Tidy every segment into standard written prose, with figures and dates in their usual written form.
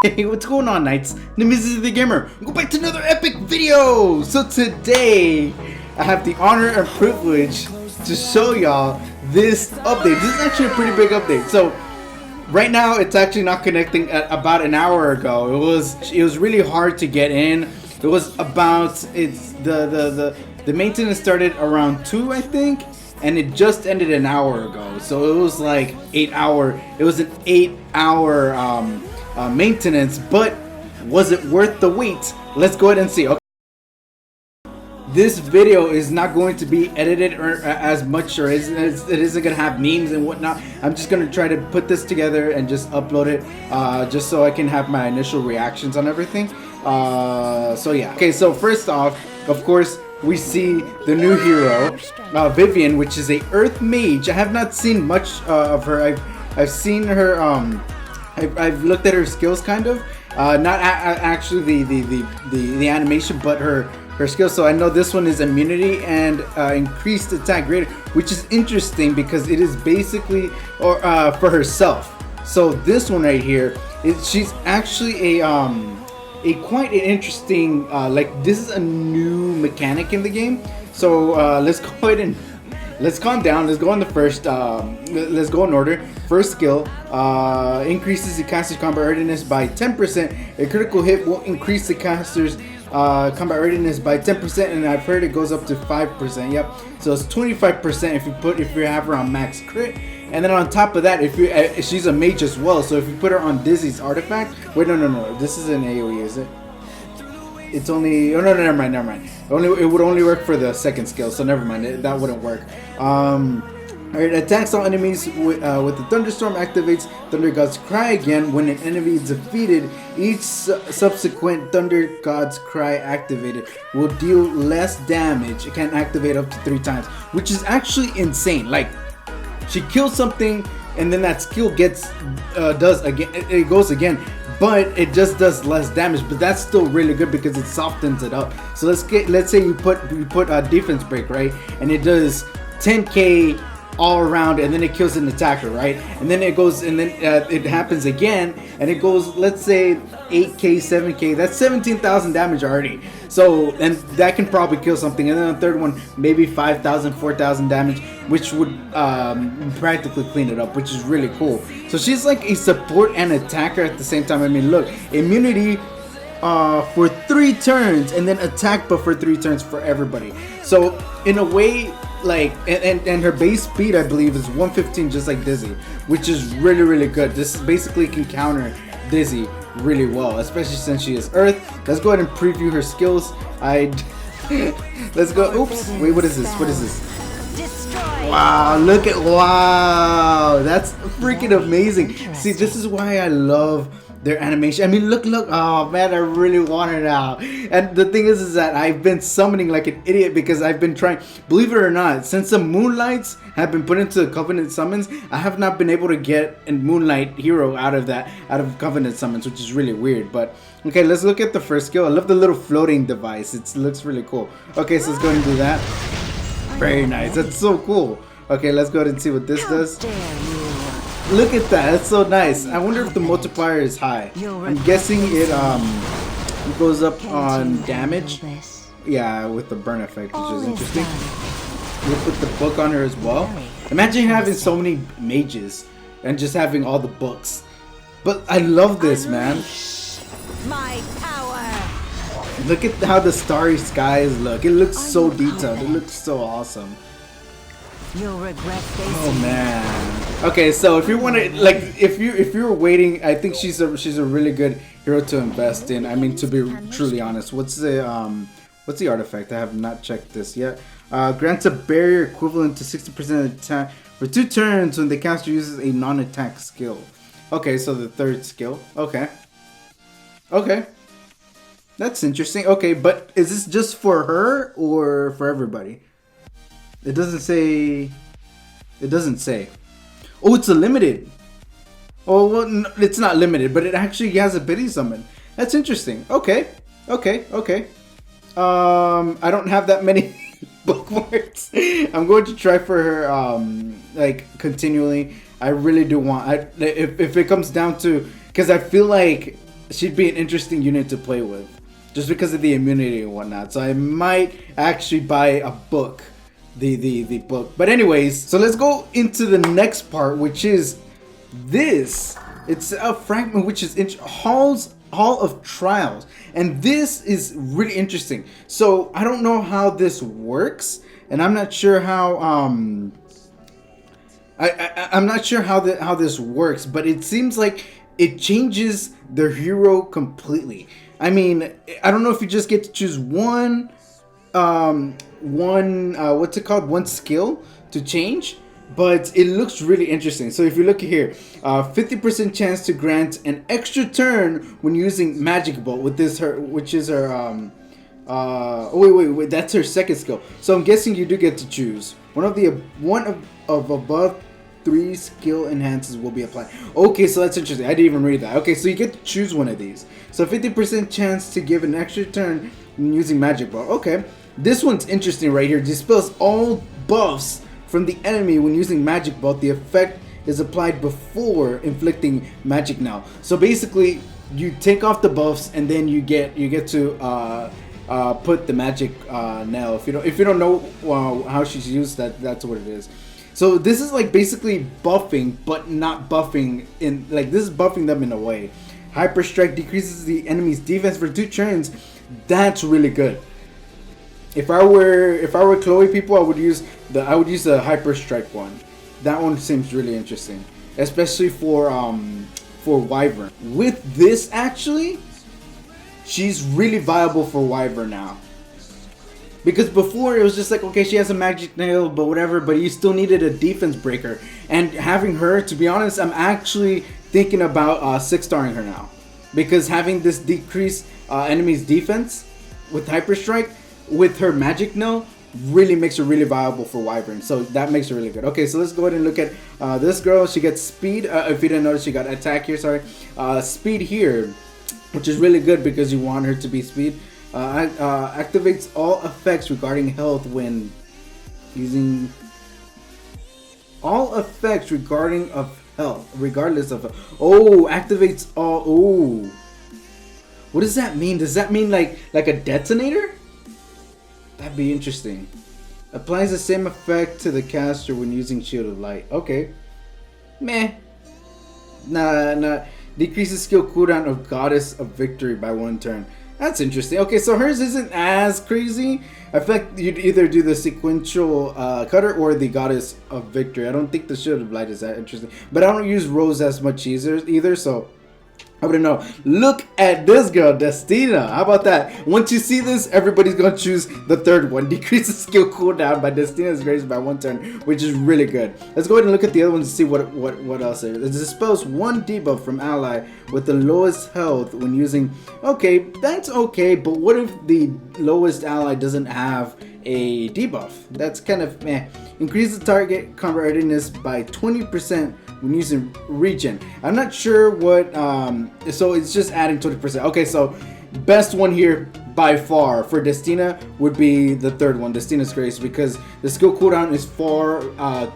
Hey, what's going on, Knights? This is the Gamer. Go back to another epic video. So today, I have the honor and privilege to show y'all this update. This is actually a pretty big update. So right now, it's actually not connecting. About an hour ago, it was really hard to get in. It was about the maintenance started around 2, I think, and it just ended an hour ago. So it was like 8 hour. It was an 8-hour maintenance, but was it worth the wait? Let's go ahead and see. Okay. This video is not going to be edited or as much, or it isn't going to have memes and whatnot. I'm just going to try to put this together and just upload it just so I can have my initial reactions on everything. So yeah. Okay, so first off, of course, we see the new hero, Vivian, which is a Earth Mage. I have not seen much of her. I've seen her. I've looked at her skills, kind of. Not actually the animation, but her skills. So I know this one is immunity and increased attack rate, which is interesting because it is basically for herself. So this one right here, she's actually a quite an interesting like, this is a new mechanic in the game. So let's go ahead and let's calm down. Let's go on the first. Let's go in order. First skill increases the caster's combat readiness by 10%. A critical hit will increase the caster's combat readiness by 10%, and I've heard it goes up to 5%. Yep. So it's 25% if you have her on max crit. And then on top of that, if she's a mage as well. So if you put her on Dizzy's artifact. Wait, no. This is an AOE, is it? It's only. Oh no, never mind. It would only work for the second skill, so never mind. That wouldn't work. Alright, attacks all enemies with the thunderstorm activates Thunder God's Cry again. When an enemy is defeated, each subsequent Thunder God's Cry activated will deal less damage. It can activate up to 3 times, which is actually insane. Like, she kills something, and then that skill does again. It goes again. But it just does less damage, but that's still really good because it softens it up. So let's say you put a defense break, right, and it does 10k all around, and then it kills an attacker, right, and then it goes, and then it happens again, and it goes, let's say 8k, 7k. That's 17,000 damage already. So, and that can probably kill something. And then the third one, maybe 5,000, 4,000 damage, which would practically clean it up, which is really cool. So she's like a support and attacker at the same time. I mean, look, immunity for 3 turns, and then attack but for 3 turns for everybody. So in a way, like, and her base speed, I believe, is 115, just like Dizzy, which is really good. This basically can counter Dizzy really well, especially since she is Earth. Let's go ahead and preview her skills. Let's go. Oops. Wait, what is this? Wow, wow, that's freaking amazing. See, this is why I love their animation. I mean, look, oh man, I really want it now. And the thing is that I've been summoning like an idiot because I've been trying, believe it or not, since the Moonlights have been put into Covenant summons, I have not been able to get a Moonlight hero out of Covenant summons, which is really weird. But okay, let's look at the first skill. I love the little floating device. It looks really cool. Okay, so let's go ahead and do that. Very nice. That's so cool. Okay, let's go ahead and see what this does. Look at that, that's so nice. I wonder if the multiplier is high. I'm guessing it goes up on damage. Yeah, with the burn effect, which is interesting. We'll put the book on her as well. Imagine having so many mages and just having all the books. But I love this, man. My power. Look at how the starry skies look. It looks so detailed. It looks so awesome. You'll regret facing. Oh man. Okay, so if you want to, like, if you're waiting, I think she's a really good hero to invest in. I mean, to be truly honest, what's the artifact? I have not checked this yet. Grants a barrier equivalent to 60% attack for 2 turns when the caster uses a non-attack skill. Okay, so the third skill. Okay, that's interesting. Okay, but is this just for her or for everybody? It doesn't say. Oh, it's a limited. Oh, well, no, it's not limited, but it actually has a biddy summon. That's interesting. Okay. I don't have that many bookmarks. I'm going to try for her, like, continually. I really do want. If it comes down to, because I feel like she'd be an interesting unit to play with, just because of the immunity and whatnot. So I might actually buy a book, the book. But anyways, so let's go into the next part, which is this. It's a fragment which is Hall of Trials, and this is really interesting. So I don't know how this works, and I'm not sure how I'm not sure how this works, but it seems like it changes their hero completely. I mean, I don't know if you just get to choose one what's it called, one skill to change, but it looks really interesting. So if you look here, 50% chance to grant an extra turn when using Magic Bolt with this which is her wait, that's her second skill. So I'm guessing you do get to choose one of above 3 skill enhances will be applied. Okay, so that's interesting. I didn't even read that. Okay, so you get to choose one of these. So 50% chance to give an extra turn when using Magic Bolt. Okay, this one's interesting right here. Dispels all buffs from the enemy when using Magic Bolt. The effect is applied before inflicting Magic Nail. So basically, you take off the buffs and then you get to put the Magic Nail. If you don't know how she's used, that's what it is. So this is like basically buffing, but not buffing in, like, this is buffing them in a way. Hyper Strike decreases the enemy's defense for 2 turns. That's really good. If I were Chloe people, I would use the Hyper Strike one. That one seems really interesting, especially for Wyvern. With this, actually, she's really viable for Wyvern now. Because before it was just like, okay, she has a Magic Nail, but whatever, but you still needed a defense breaker. And having her, to be honest, I'm actually thinking about 6-starring her now. Because having this decrease enemy's defense with Hyper Strike, with her Magic Nail, really makes her really viable for Wyvern. So that makes her really good. Okay, so let's go ahead and look at this girl. She gets speed. If you didn't notice, she got attack here, sorry. Speed here, which is really good because you want her to be speed. Activates all effects regarding health when using all effects regarding of health, regardless of activates all. Oh, what does that mean? Does that mean like a detonator? That'd be interesting. Applies the same effect to the caster when using Shield of Light. Okay, meh. Nah. Decreases skill cooldown of Goddess of Victory by 1 turn. That's interesting. Okay, so hers isn't as crazy. I feel like you'd either do the sequential cutter or the Goddess of Victory. I don't think the Shield of Light is that interesting. But I don't use Rose as much either, so I wouldn't know. Look at this girl, Destina. How about that? Once you see this, everybody's going to choose the third one. Decreases skill cooldown by Destina's Grace by 1 turn, which is really good. Let's go ahead and look at the other ones and see what else there is. It dispels 1 debuff from ally with the lowest health when using... Okay, that's okay, but what if the lowest ally doesn't have a debuff? That's kind of meh. Increases target combat readiness by 20% when using regen. I'm not sure what, so it's just adding 20%. Okay, so best one here by far for Destina would be the third one, Destina's Grace, because the skill cooldown is far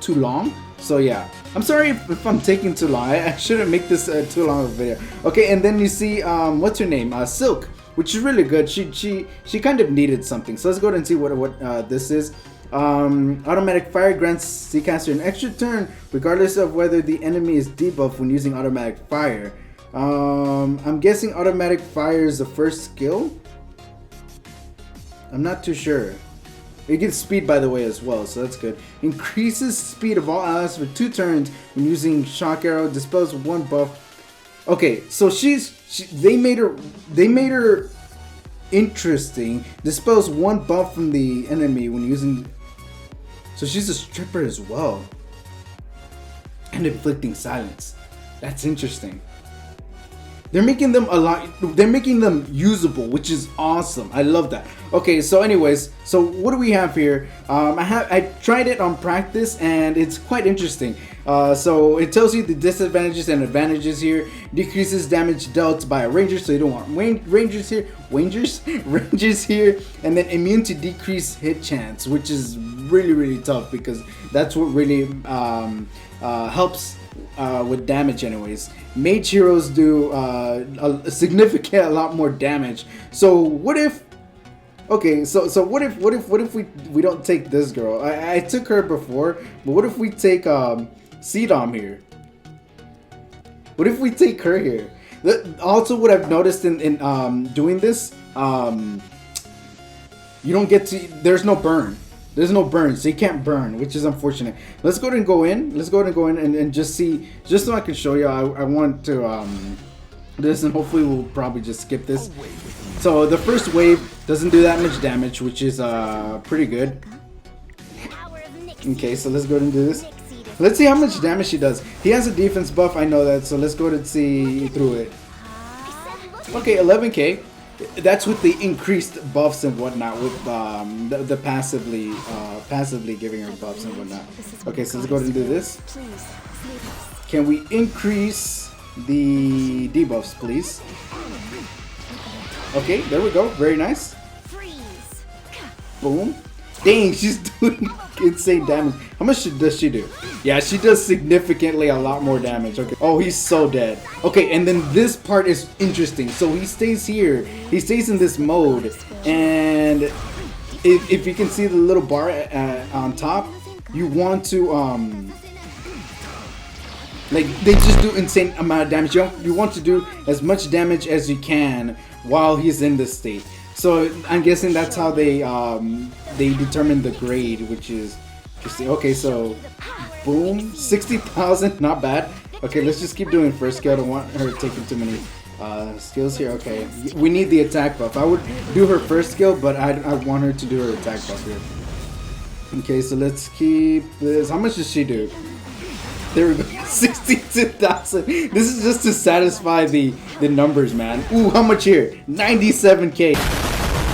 too long. So yeah, I'm sorry if I'm taking too long. I shouldn't make this too long of a video. Okay, and then you see, what's her name? Silk, which is really good. She kind of needed something. So let's go ahead and see what this is. Automatic fire grants Seacaster an extra turn regardless of whether the enemy is debuffed when using automatic fire. I'm guessing automatic fire is the first skill. I'm not too sure. It gets speed, by the way, as well, so that's good. Increases speed of all allies for 2 turns when using shock arrow. Dispels 1 buff. Okay, so they made her interesting. Dispels 1 buff from the enemy when using. So she's a stripper as well. And inflicting silence. That's interesting. They're making them they're making them usable, which is awesome. I love that. Okay, so anyways, so what do we have here? I tried it on practice and it's quite interesting. So it tells you the disadvantages and advantages here. Decreases damage dealt by a ranger, so you don't want rangers here. Rangers here, and then immune to decreased hit chance, which is really tough because that's what really helps with damage anyways. Mage heroes do a lot more damage. So what if? Okay, so what if we don't take this girl? I took her before, but what if we take Cdom here? What if we take her here? Also, what I've noticed in doing this, you don't get to. There's no burn. There's no burn, so you can't burn, which is unfortunate. Let's go ahead and go in. Let's go ahead and go in and just see, just so I can show you. I want to this, and hopefully we'll probably just skip this. So the first wave doesn't do that much damage, which is pretty good. Okay, so let's go ahead and do this. Let's see how much damage she does. He has a defense buff, I know that, so let's go ahead and see through it. Okay, 11k. That's with the increased buffs and whatnot, with the passively giving her buffs and whatnot. Okay, so let's go ahead and do this. Can we increase the debuffs, please? Okay, there we go. Very nice. Boom. Dang, she's doing insane damage. How much does she do? Yeah, she does significantly a lot more damage. Okay. Oh, he's so dead. Okay, and then this part is interesting. So he stays here. He stays in this mode. And if you can see the little bar on top, you want to like, they just do insane amount of damage. You want to do as much damage as you can while he's in this state. So I'm guessing that's how they determine the grade, which is interesting. Okay, so boom, 60,000, not bad. Okay, let's just keep doing first skill. I don't want her taking too many skills here. Okay, we need the attack buff. I would do her first skill, but I want her to do her attack buff here. Okay, so let's keep this. How much does she do? There we go, 62,000. This is just to satisfy the numbers, man. Ooh, how much here? 97k.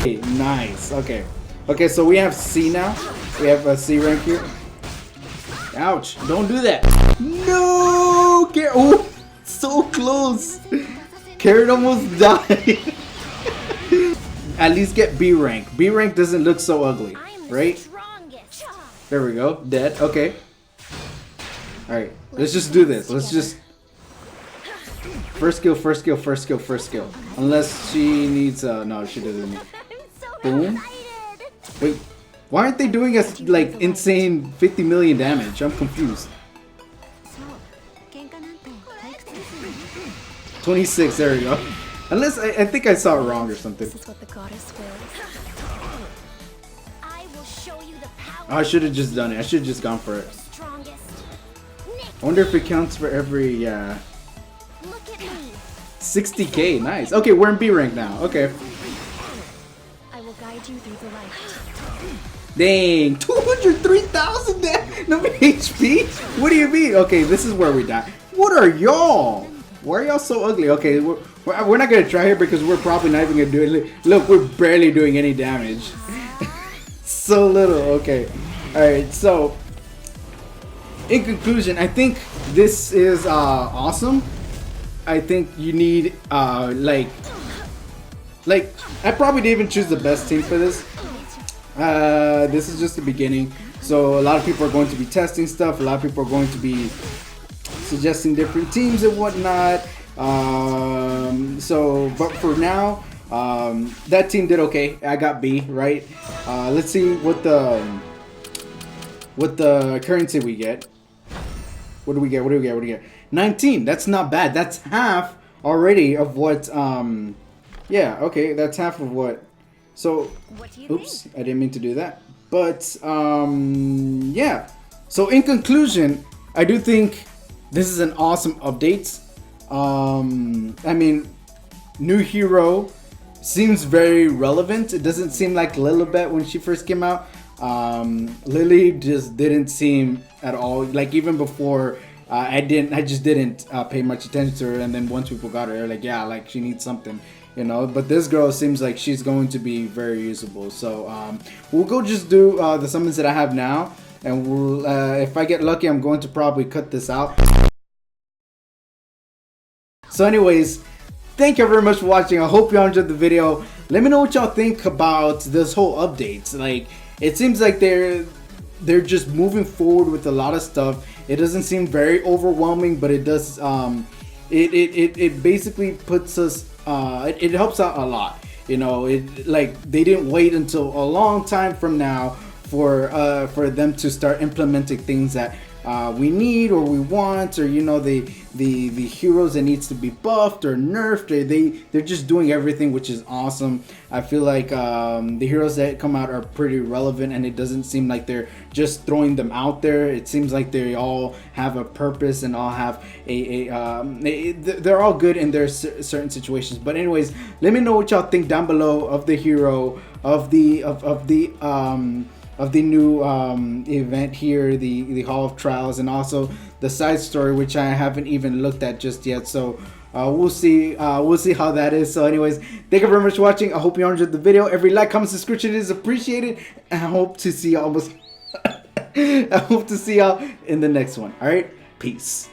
Okay, nice. Okay. Okay, so we have C now. We have a C rank here. Ouch. Don't do that. No! Oh, so close. Carrot almost died. At least get B rank. B rank doesn't look so ugly, right? There we go. Dead. Okay. Alright, let's just do this. Let's just... First skill, first skill, first skill, first skill. Unless she needs... no, she doesn't need... Boom. Wait, why aren't they doing us, like, insane 50 million damage? I'm confused. 26, there we go. Unless, I think I saw it wrong or something. Oh, I should have just done it. I should have just gone for it. I wonder if it counts for every, 60k, nice. Okay, we're in B rank now. Okay. I will guide you through the light. Dang, 203,000 no HP? What do you mean? Okay, this is where we die. What are y'all? Why are y'all so ugly? Okay, we're not gonna try here because we're probably not even gonna do it. Look, we're barely doing any damage. So little. Okay. Alright, so in conclusion, I think this is awesome. I think you need like I probably didn't even choose the best team for this. This is just the beginning, so a lot of people are going to be testing stuff. A lot of people are going to be suggesting different teams and whatnot. But for now, that team did okay. I got B, right? Let's see what the currency we get. What do we get? What do we get? What do we get? 19. That's not bad. That's half already of what. Yeah. Okay. That's half of what. So. Oops. I didn't mean to do that. But yeah. So in conclusion, I do think this is an awesome update. I mean, new hero seems very relevant. It doesn't seem like Lilibet when she first came out. Lily just didn't seem at all like, even before I just didn't pay much attention to her, and then once people got her, they're like, yeah, like she needs something, you know. But this girl seems like she's going to be very usable. So we'll go just do the summons that I have now, and we'll if I get lucky, I'm going to probably cut this out. So anyways, thank you very much for watching. I hope y'all enjoyed the video. Let me know what y'all think about this whole update. Like, it seems like they're they're just moving forward with a lot of stuff. It doesn't seem very overwhelming, but it does. It basically puts us. It helps out a lot. You know, it like they didn't wait until a long time from now for them to start implementing things that we need or we want, or you know, the heroes that needs to be buffed or nerfed, or they're just doing everything, which is awesome. I feel like the heroes that come out are pretty relevant, and it doesn't seem like they're just throwing them out there. It seems like they all have a purpose and all have they're all good in their certain situations. But anyways, let me know what y'all think down below of the hero, of the new event here, the Hall of Trials, and also the side story, which I haven't even looked at just yet. So we'll see how that is. So anyways, thank you very much for watching. I hope you enjoyed the video. Every like, comment, subscription is appreciated, and I hope to see y'all I hope to see y'all in the next one. All right, peace.